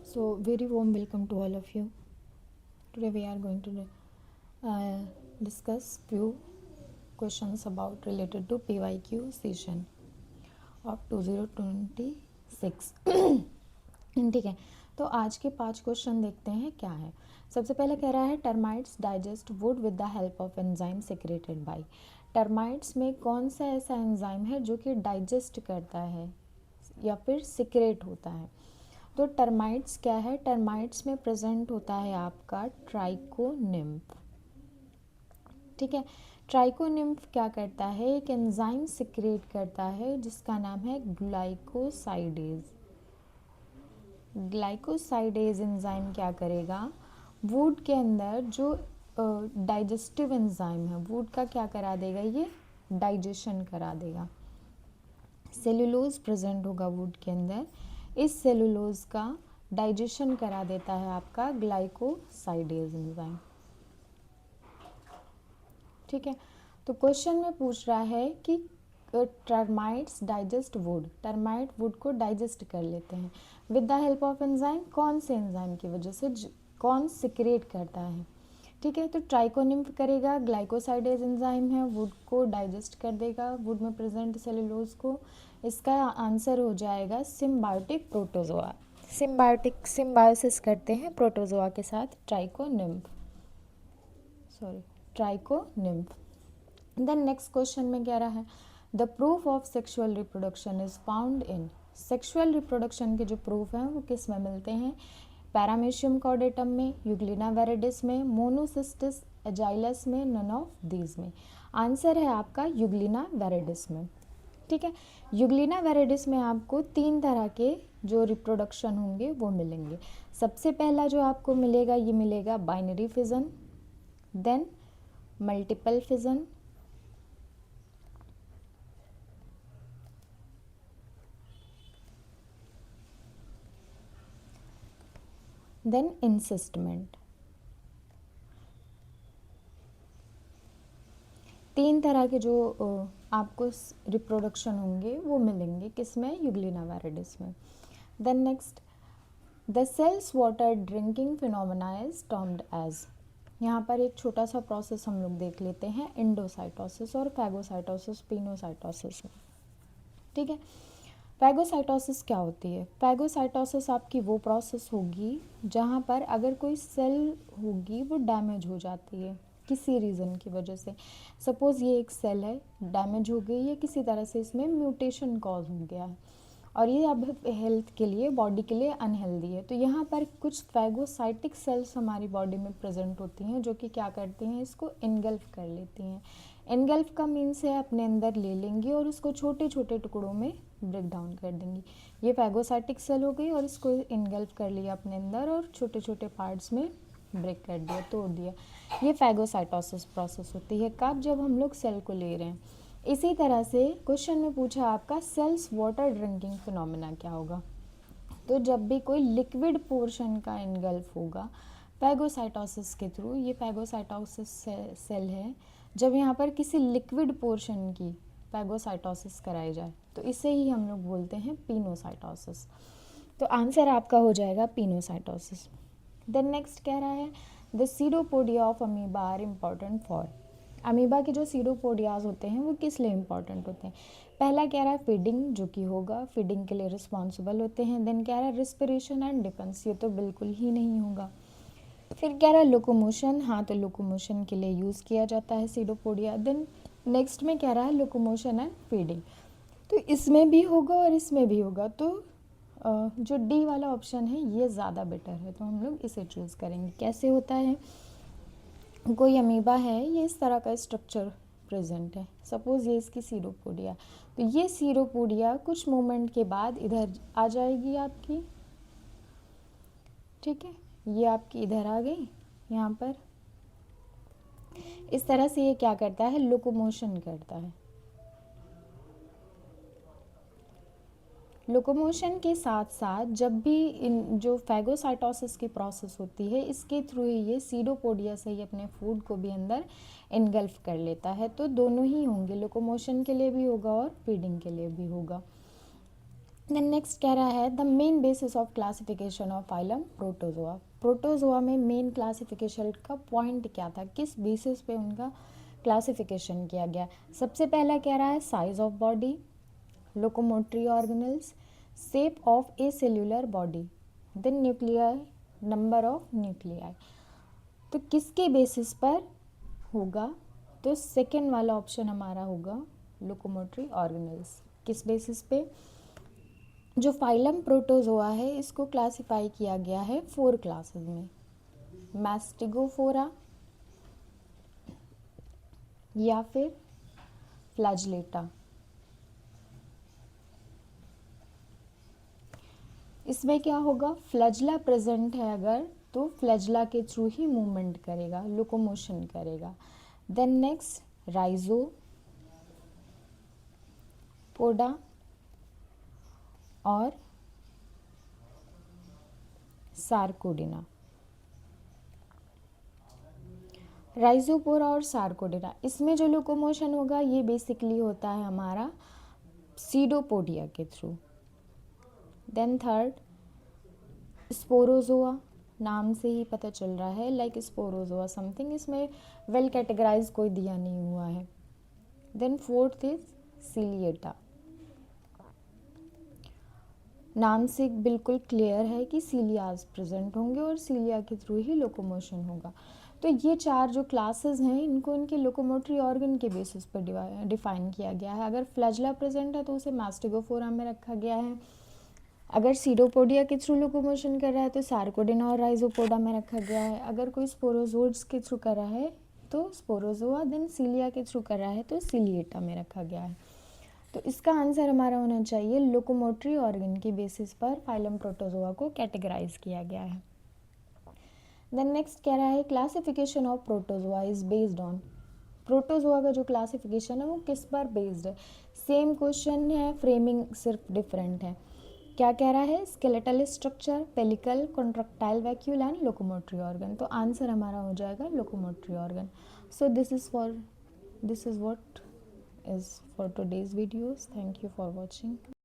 So, very warm welcome to all of you. Today we are going to discuss few questions about related to PYQ session of 2026. ठीक है, तो आज के 5 question देखते हैं क्या है। सबसे पहले कह रहा है termites digest would with the help of enzyme secreted by. Termites में कौन सा ऐसा एंजाइम है जो कि डाइजेस्ट करता है या फिर सिक्रेट होता है। तो टर्माइट्स क्या है, टर्माइट्स में प्रेजेंट होता है आपका ट्राइकोनिम्फ। ठीक है, ट्राइकोनिम्फ क्या करता है, एक एंजाइम सिक्रेट करता है जिसका नाम है ग्लाइकोसाइडेज। ग्लाइकोसाइडेज एंजाइम क्या करेगा, वुड के अंदर जो डाइजेस्टिव एंजाइम है वुड का क्या करा देगा, ये डाइजेशन करा देगा। सेलुलोज प्रेजेंट होगा वुड के अंदर, इस सेलुलोज का डाइजेशन करा देता है आपका ग्लाइकोसाइडेज एंजाइम। ठीक है, तो क्वेश्चन में पूछ रहा है कि termites digest would, termite would को डाइजेस्ट कर लेते हैं with the help of enzyme, कौन से एंजाइम की वजह से, कौन सिक्रेट करता है। ठीक है, तो ट्राइकोनिम्फ करेगा, ग्लाइकोसाइडेज एंजाइम है, वुड को डाइजेस्ट कर देगा, वुड में प्रेजेंट सेलुलोज को। इसका आंसर हो जाएगा सिम्बायोटिक प्रोटोजोआ। सिम्बायोटिक सिम्बायोसिस करते हैं प्रोटोजोआ के साथ ट्राइकोनिम्फ, सॉरी ट्राइकोनिम्फ। देन नेक्स्ट क्वेश्चन में कह रहा है the proof of sexual reproduction is found in. Sexual reproduction के जो प्रूफ हैं वो किस में मिलते हैं, पैरामीशियम कॉर्डेटम में, यूग्लिना वेरिडिस में, मोनोसिस्टिस एजाइलस में, नन ऑफ दीज में। आंसर है आपका यूग्लिना वेरिडिस में। ठीक है, यूग्लिना वेरिडिस में आपको 3 तरह के जो रिप्रोडक्शन होंगे वो मिलेंगे। सबसे पहला जो आपको मिलेगा ये मिलेगा binary fission, then multiple fission, then encystment. 3 तरह के जो आपको रिप्रोडक्शन होंगे वो मिलेंगे किसमें, यूग्लिना वेरिडिस में। Then next the cells water drinking phenomena is termed as. यहाँ पर एक छोटा सा प्रोसेस हम लोग देख लेते हैं, एंडोसाइटोसिस और फैगोसाइटोसिस, पिनोसाइटोसिस में। ठीक है, फैगोसाइटोसिस क्या होती है, फैगोसाइटोसिस आपकी वो प्रोसेस होगी जहाँ पर अगर कोई सेल होगी वो डैमेज हो जाती है किसी रीज़न की वजह से। सपोज़ ये एक सेल है, डैमेज हो गई है किसी तरह से, इसमें म्यूटेशन कॉज हो गया है और ये अब हेल्थ के लिए, बॉडी के लिए अनहेल्दी है। तो यहाँ पर कुछ फैगोसाइटिक सेल्स हमारी बॉडी में प्रेजेंट होती हैं जो कि क्या करती हैं, इसको इनगल्फ कर लेती हैं। इनगल्फ का मीन्स है अपने अंदर ले लेंगी और उसको छोटे छोटे टुकड़ों में ब्रेक डाउन कर देंगी। ये फैगोसाइटिक सेल हो गई और इसको इनगल्फ कर लिया अपने अंदर और छोटे छोटे पार्ट्स में ब्रेक कर दिया, तोड़ दिया। ये फैगोसाइटोसिस प्रोसेस होती है कब, जब हम लोग सेल को ले रहे हैं। इसी तरह से क्वेश्चन में पूछा आपका सेल्स वाटर ड्रिंकिंग फिनोमेना क्या होगा। तो जब भी कोई लिक्विड पोर्शन का इनगल्फ होगा फैगोसाइटोसिस के थ्रू, ये फैगोसाइटोसिस सेल है, जब यहाँ पर किसी लिक्विड पोर्शन की फैगोसाइटोसिस कराई जाए तो इसे ही हम लोग बोलते हैं पिनोसाइटोसिस। तो आंसर आपका हो जाएगा पिनोसाइटोसिस। देन नेक्स्ट कह रहा है the pseudopodia of amoeba are important for. Amoeba के जो सीडोपोडियाज होते हैं वो किस लिए इम्पॉर्टेंट होते हैं। पहला कह रहा है फीडिंग, जो कि होगा, फीडिंग के लिए रिस्पॉन्सिबल होते हैं। देन कह रहा है रिस्पिरेशन एंड डिफेंस, ये तो बिल्कुल ही नहीं होगा। फिर कह रहा है लोकोमोशन, हाँ तो लोकोमोशन के लिए यूज़ किया जाता है सीडोपोडिया। देन नेक्स्ट में कह रहा है लोकोमोशन एंड फीडिंग, तो इसमें भी होगा और इसमें भी होगा। तो जो डी वाला ऑप्शन है ये ज़्यादा बेटर है, तो हम लोग इसे चूज़ करेंगे। कैसे होता है, कोई अमीबा है, ये इस तरह का स्ट्रक्चर प्रेजेंट है, सपोज़ ये इसकी सीरोपोडिया, तो ये सीरोपोडिया कुछ मोमेंट के बाद इधर आ जाएगी आपकी। ठीक है, ये आपकी इधर आ गई यहाँ पर। इस तरह से ये क्या करता है, लोकोमोशन करता है। लोकोमोशन के साथ साथ जब भी इन जो फैगोसाइटोसिस की प्रोसेस होती है इसके थ्रू ही ये सीडोपोडिया से ही अपने फूड को भी अंदर इनगल्फ कर लेता है। तो दोनों ही होंगे, लोकोमोशन के लिए भी होगा और फीडिंग के लिए भी होगा। देन नेक्स्ट कह रहा है the main basis of classification of phylum protozoa. Protozoa में मेन क्लासिफिकेशन का पॉइंट क्या था, किस बेसिस पे उनका क्लासिफिकेशन किया गया। सबसे पहला कह रहा है size of body, locomotory organelles, shape of a cellular body, then nuclear number of nuclei. तो किसके बेसिस पर होगा, तो सेकेंड वाला ऑप्शन हमारा होगा लोकोमोटरी ऑर्गेनल्स। किस बेसिस पे, जो फाइलम प्रोटोजोआ है इसको क्लासिफाई किया गया है 4 क्लासेस में, मैस्टिगोफोरा या फिर फ्लैजिलेटा। इसमें क्या होगा, फ्लैजिला प्रेजेंट है अगर तो फ्लैजिला के थ्रू ही मूवमेंट करेगा, लोकोमोशन करेगा। देन नेक्स्ट राइजो पोडा और सार्कोडिना। राइजोपोरा और सार्कोडिना, इसमें जो लोकोमोशन होगा ये बेसिकली होता है हमारा सीडोपोडिया के थ्रू। देन थर्ड स्पोरोजोआ, नाम से ही पता चल रहा है लाइक स्पोरोजोआ समथिंग, इसमें वेल कैटेगराइज कोई दिया नहीं हुआ है। देन फोर्थ इज सीलिएटा, नाम से बिल्कुल क्लियर है कि सीलियाज प्रेजेंट होंगे और सीलिया के थ्रू ही लोकोमोशन होगा। तो ये 4 जो क्लासेस हैं इनको इनके लोकोमोटरी ऑर्गन के बेसिस पर डिफाइन किया गया है। अगर फ्लैजिला प्रेजेंट है तो उसे मैस्टिगोफोरा में रखा गया है, अगर सीडोपोडिया के थ्रू लोकोमोशन कर रहा है तो सार्कोडिना और राइजोपोडा में रखा गया है, अगर कोई स्पोरोजोइड्स के थ्रू कर रहा है तो स्पोरोजोआ, देन सीलिया के थ्रू कर रहा है तो सीलिएटा में रखा गया है। तो इसका आंसर हमारा होना चाहिए लोकोमोटरी ऑर्गन की बेसिस पर फाइलम प्रोटोजोआ को कैटेगराइज किया गया है। देन नेक्स्ट कह रहा है classification of protozoa is based on. Protozoa का जो क्लासिफिकेशन है वो किस पर बेस्ड है। सेम क्वेश्चन है, फ्रेमिंग सिर्फ डिफरेंट है। क्या कह रहा है, skeletal structure, pellicle, contractile vacuole and locomotory organ. तो आंसर हमारा हो जाएगा locomotory organ. So this is what is for today's videos. Thank you for watching.